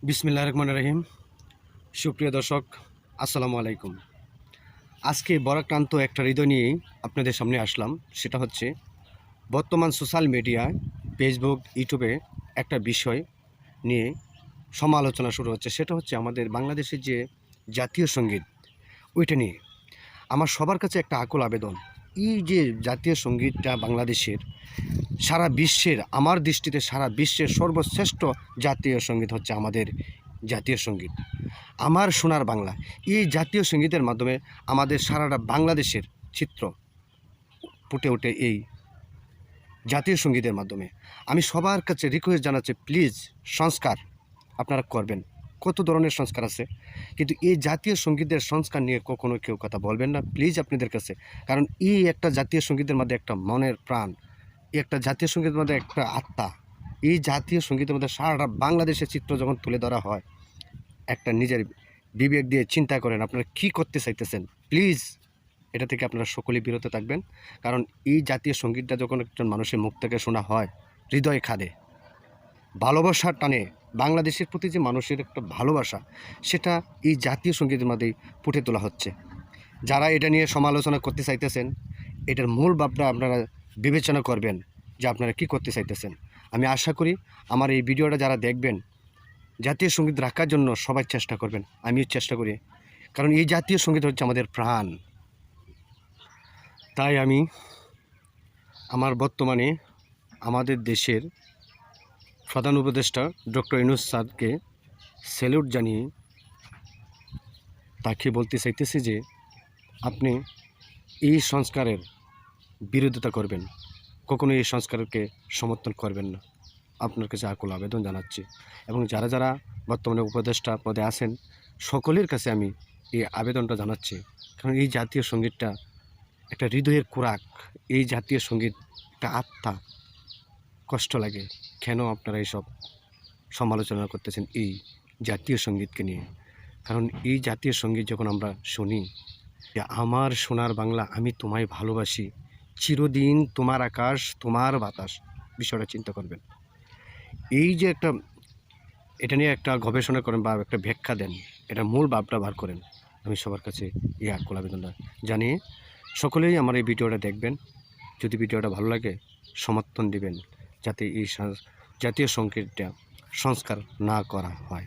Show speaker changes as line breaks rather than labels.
বিসমিল্লাহির রহমানির রহিম। সুপ্রিয় দর্শক, আসসালামু আলাইকুম। আজকে বরাক্রান্ত একটা হৃদয় নিয়েই আপনাদের সামনে আসলাম। সেটা হচ্ছে বর্তমান সোশ্যাল মিডিয়ায় ফেসবুক, ইউটিউবে একটা বিষয় নিয়ে সমালোচনা শুরু হচ্ছে। সেটা হচ্ছে আমাদের বাংলাদেশের যে জাতীয় সঙ্গীত, ওইটা নিয়ে আমার সবার কাছে একটা আকুল আবেদন। এই যে জাতীয় সঙ্গীতটা বাংলাদেশের, সারা বিশ্বের, আমার দৃষ্টিতে সারা বিশ্বের সর্বশ্রেষ্ঠ জাতীয় সঙ্গীত হচ্ছে আমাদের জাতীয় সঙ্গীত, আমার সোনার বাংলা। এই জাতীয় সঙ্গীতের মাধ্যমে আমাদের সারাটা বাংলাদেশের চিত্র ফুটে ওঠে এই জাতীয় সঙ্গীতের মাধ্যমে। আমি সবার কাছে রিকোয়েস্ট জানাচ্ছি, প্লিজ সংস্কার আপনারা করবেন। কত ধরনের সংস্কার আছে, কিন্তু এই জাতীয় সঙ্গীতের সংস্কার নিয়ে কখনো কেউ কথা বলবেন না, প্লিজ আপনাদের কাছে। কারণ এই একটা জাতীয় সঙ্গীতের মধ্যে একটা মনের প্রাণ, এই একটা জাতীয় সঙ্গীতের মধ্যে একটা আত্মা। এই জাতীয় সঙ্গীতের মধ্যে সারাটা বাংলাদেশের চিত্র যখন তুলে ধরা হয়, একটা নিজের বিবেক দিয়ে চিন্তা করেন আপনারা কী করতে চাইতেছেন। প্লিজ এটা থেকে আপনারা সকলেই বিরত থাকবেন। কারণ এই জাতীয় সঙ্গীতটা যখন একজন মানুষের মুখ থেকে শোনা হয়, হৃদয় খাদে, ভালোবাসার টানে, বাংলাদেশের প্রতি যে মানুষের একটা ভালোবাসা, সেটা এই জাতীয় সঙ্গীতের মধ্যেই ফুটে তোলা হচ্ছে। যারা এটা নিয়ে সমালোচনা করতে চাইতেছেন, এটার মূল ভাবটা আপনারা বিবেচনা করবেন যে আপনারা কী করতে চাইতেছেন। আমি আশা করি আমার এই ভিডিওটা যারা দেখবেন, জাতীয় সঙ্গীত রাখার জন্য সবাই চেষ্টা করবেন, আমিও চেষ্টা করি। কারণ এই জাতীয় সঙ্গীত হচ্ছে আমাদের প্রাণ। তাই আমি আমার বর্তমানে আমাদের দেশের প্রধান উপদেষ্টা ডক্টর ইউনূস স্যারকে স্যালুট জানিয়ে তাকে বলতে চাইতেছি যে আপনি এই সংস্কারের বিরোধিতা করবেন, কখনো এই সংস্কারকে সমর্থন করবেন না। আপনার কাছে আকুল আবেদন জানাচ্ছি। এবং যারা যারা বর্তমানে উপদেষ্টা পদে আছেন, সকলের কাছে আমি এই আবেদনটা জানাচ্ছি। কারণ এই জাতীয় সঙ্গীতটা একটা হৃদয়ের খোরাক, এই জাতীয় সঙ্গীত একটা আত্মা। কষ্ট লাগে কেন আপনারা এইসব সমালোচনা করতেছেন এই জাতীয় সঙ্গীতকে নিয়ে। কারণ এই জাতীয় সঙ্গীত যখন আমরা শুনি যে আমার সোনার বাংলা, আমি তোমায় ভালোবাসি, চিরদিন তোমার আকাশ তোমার বাতাস, বিষয়টা চিন্তা করবেন। এই যে একটা, এটা নিয়ে একটা গবেষণা করেন বা একটা ব্যাখ্যা দেন, এটা মূল ভাবটা বার করেন। আমি সবার কাছে এই আকুল আবেদনটা জানিয়ে সকলেই আমার এই ভিডিওটা দেখবেন। যদি ভিডিওটা ভালো লাগে সমর্থন দিবেন, যাতে এই জাতীয় সঙ্গীতটা সংস্কার না করা হয়।